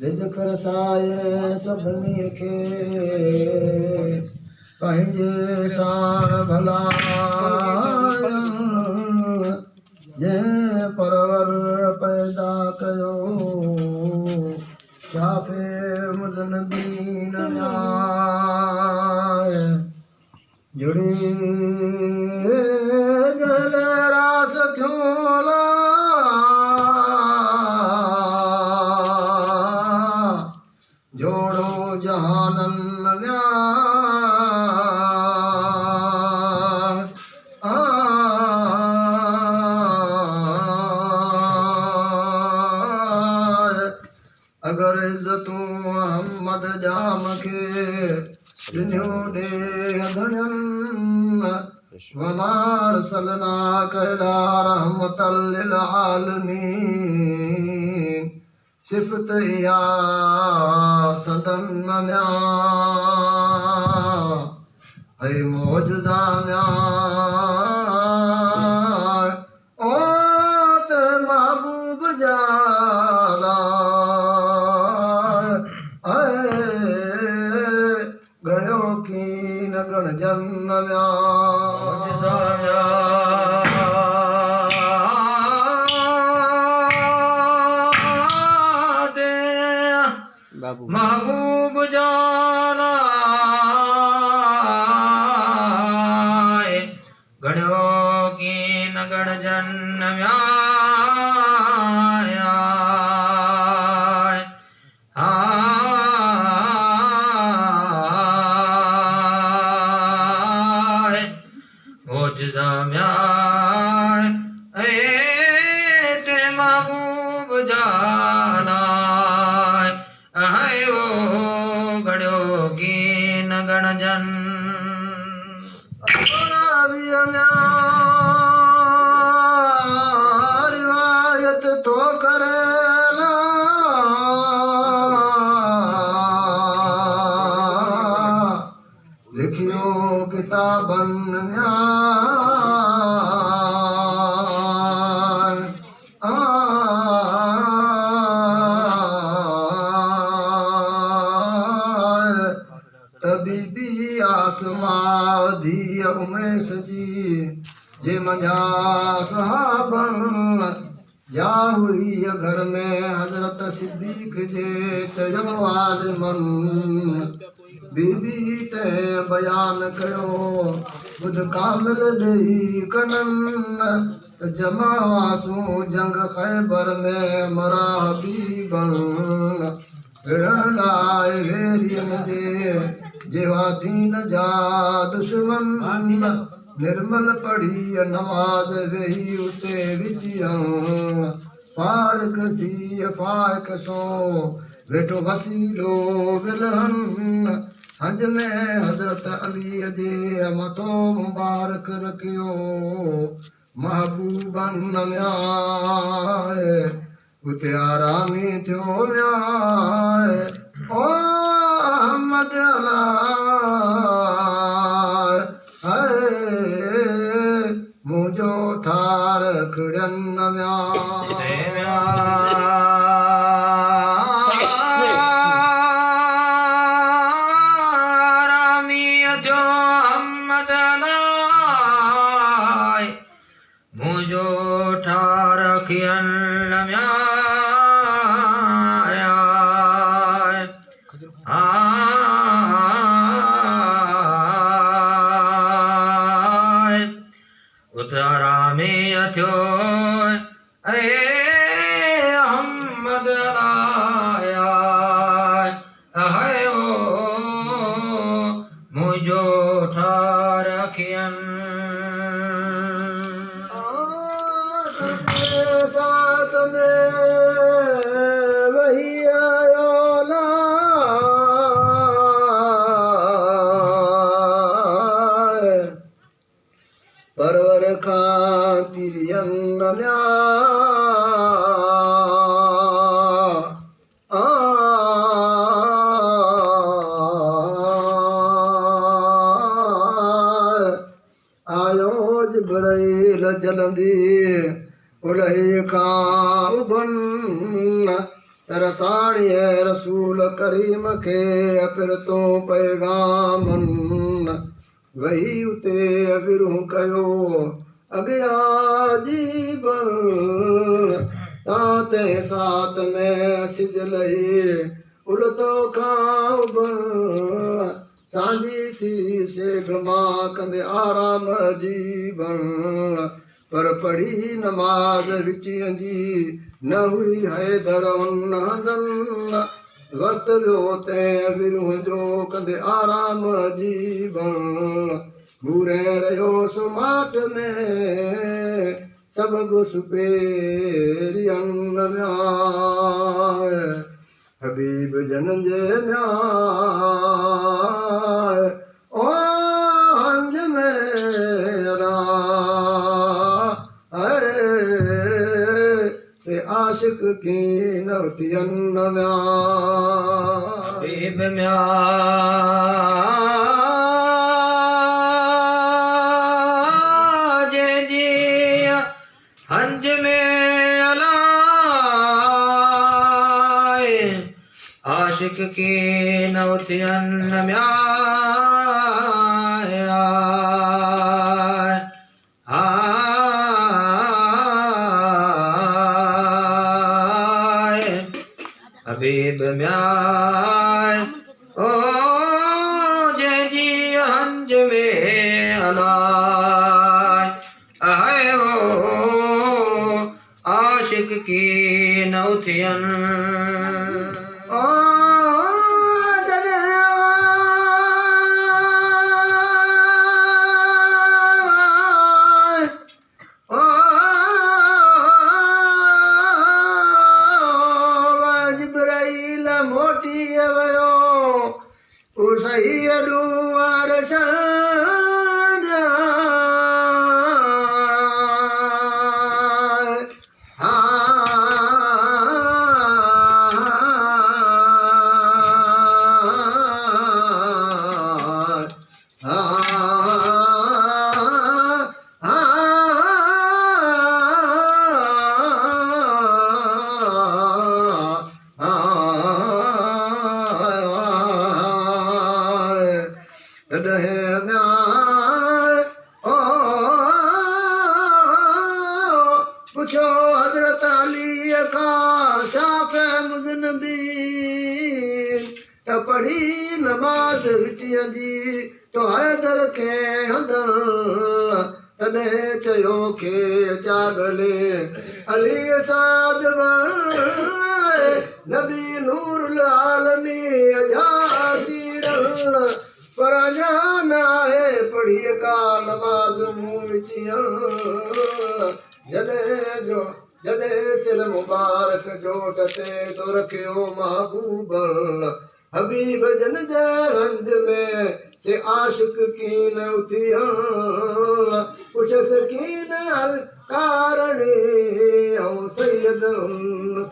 रिज़्क़ रसाए सभिनी खे पंहिंजे साण भलाए जंहिं परवर पैदा कयो शाफ़े मुज़नबीन न्याय जुड़ी जल रास थियोला जोड़ो जहानन अगर इज़्ज़तूं मोहम्मद जाम खे ॾिनियो ॾे धणियन वमा अरसलनाक इला रहमतल लिल आलमीन सिफ़त इहा सदन म्या ऐ मौजज़ा म्या ओ ते महबूब जाला गणो की न गण जन्म महबूब जाना गणो की न गण जन्म महबूब जाना वो गणो की न गण जन रिवायत तो करेला लिखियो किताबन तबीबी आसमां धी उमेश जी जे मंझा सहाबन या हुई घर में हज़रत सिद्दीक़ जे चयो आलिमन बीबी ते बयान कयो ॿुध कामिल ॾेई कनन जमा वासूं जंग ख़ैबर में मराहबीबन विढ़ण लाइ वेरियन जेवा दीन जा दुश्मन निर्मल पढ़ी नमाज वेही उते विचियं फारिग थी फाइक सो वेठो वसीलो विलहन हंज में हज़रत अली जे मथो मुबारक रखियो महबूबन न्याय उते आरामी थियो न्याय ओ अहमद अला मुंहिंजो ठार खिड़न मुंहिंजो ठार खियन उतारामी थियो अहमद आया है ओ मुंहिंजो ठार खियन साथ में वही आयो परवर खां तिरियन आयो जिब्राइल जलंदी उलही खां उभन तरसाणीअ रसूल करीम खे फिर तो पैगामन वही उते विरूं कयो अॻियां जीवन ताते साथ में सिज लही उलतो खां उभन सांझी थी सेग मां कंदे आराम जीवन पर पढ़ी नमाज विचियंदी न हुई हैदर उन हंदन वक़्त वियो तंहिं विरूं जो कंदे आराम जीवन घूरे रहियो सुमाट में सबबु सुपेरियन न्याय हबीब जन जे न्याय ओ हंज में से आशिक की नवतियन हबीब म्या जंहिंजी हंज में अलाए आशिक की नवतियन म्या हबीब म्याय ओ जंहिंजी हंज में अलाए आहे वो आशिक की नौथियन पुछो हज़रत अलीअ खां शाफ़े मुज़नबी त पढ़ी नमाज़ विचियंदी तो हैदर खे हंधण तॾहिं चयो खे चागले अली साद नबी नूर आलमी अजासीड़न पर अञा न आहे पढ़ी का नमाज़ मूं विचियन जॾहिं सिर मुबारक जोट ते तो रखियो महबूब हबीब जन जे हंज में से आशिक कीन उथियन पुछस कीन कारणी ऐं सैयद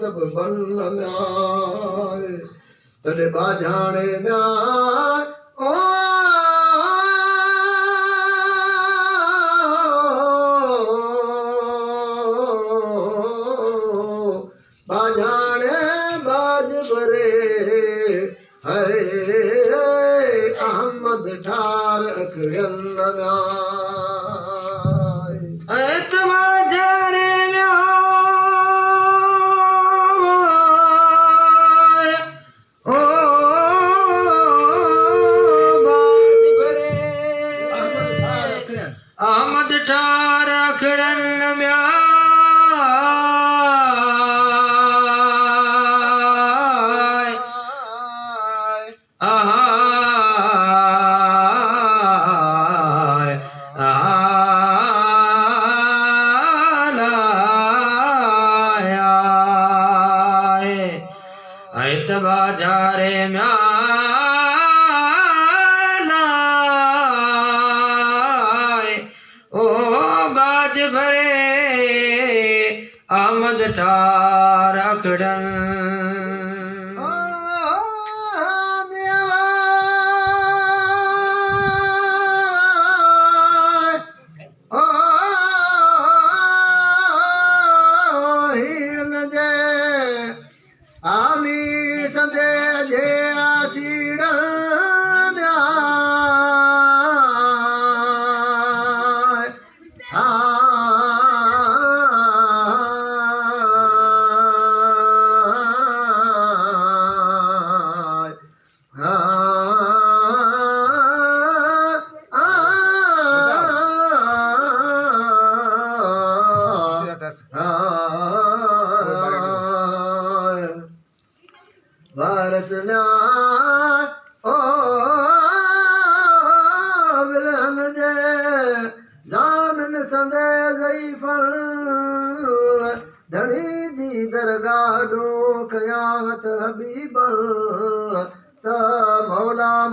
सब बन न्याय तॾहिं बाझाणे न्याय ओ बाजाणे बाज भरे है अहमद ठार अखियन अहमद ठार अखड़न म्या बाजारे म्या ओ बाज भरे अहमद ठार अखड़न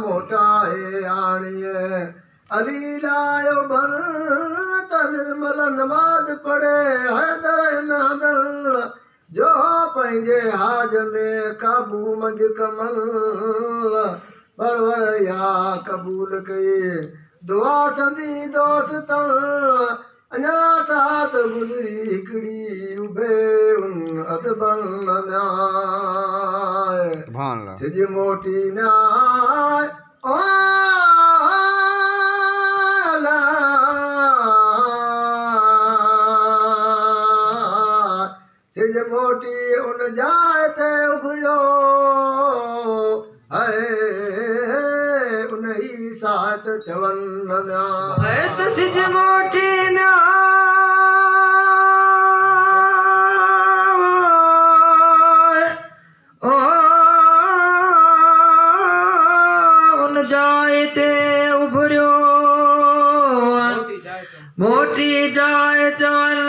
मोटाए आणिए अली लायो बन त निर्मल नमाज पढ़े हैदर नदर जो पंहिंजे हाज में काबू मंझ कमल परवर या कबूल कई दुआ संदी दोस्तन अञा साथ गुज़री हिकिड़ी उभे उन अदबन न्याय सिज मोटी न्याय ओ सिज मोटी उन जाए ते उभरियो है उन ही साथ चवन न्याय त सिज मोटी जाए ते उभरियो मोटी जाए चवल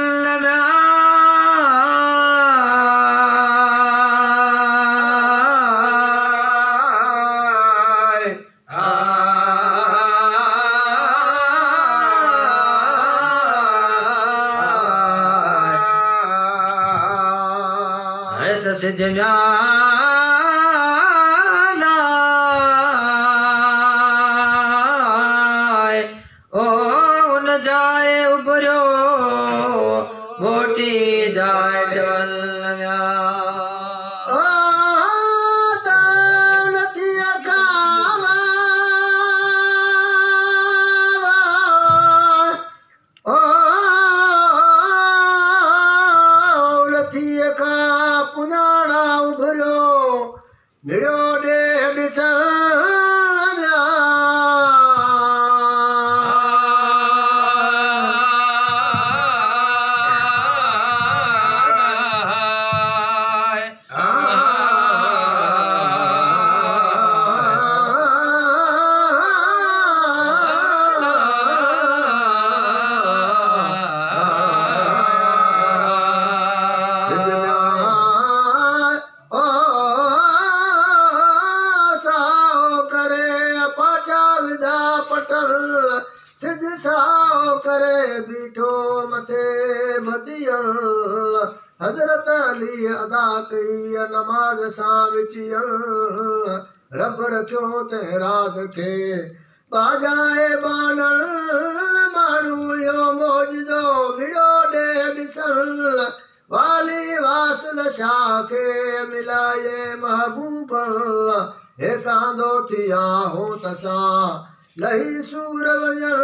सिजया जाए उभरियो मोटी जाए चवल पुजाणा उभरियो निड़ो ॾे सिज साओ करे बीठो मथे बदियल हज़रत अली अदा कई नमाज सां विचियल रब रखियो ते राज खे बाजाए बानल माण्हू यो मौजदो मिड़ो ॾे ॾिसल वाली वासल शाह खे मिलाए महबूब हे कांदो थिया हो तसां लही सूर वञण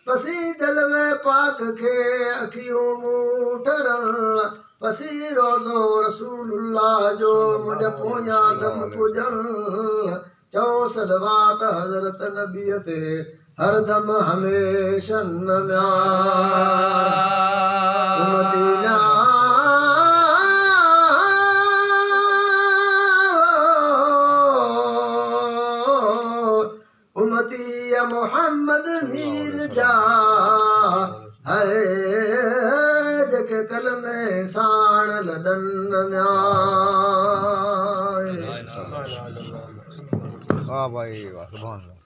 पसी जलवे पाक खे अखियूं मूं ठरण पसी रोज़ो रसूलुल्लाह जो मुंहिंज पोयां दम पुॼण चओ सलवात हज़रत नबीअ ते हरदम हमेशह उमती मोहम्मद मीर जा है जेके कल में साण लॾन न्याय। वाह भाई वाह सुभान अल्लाह।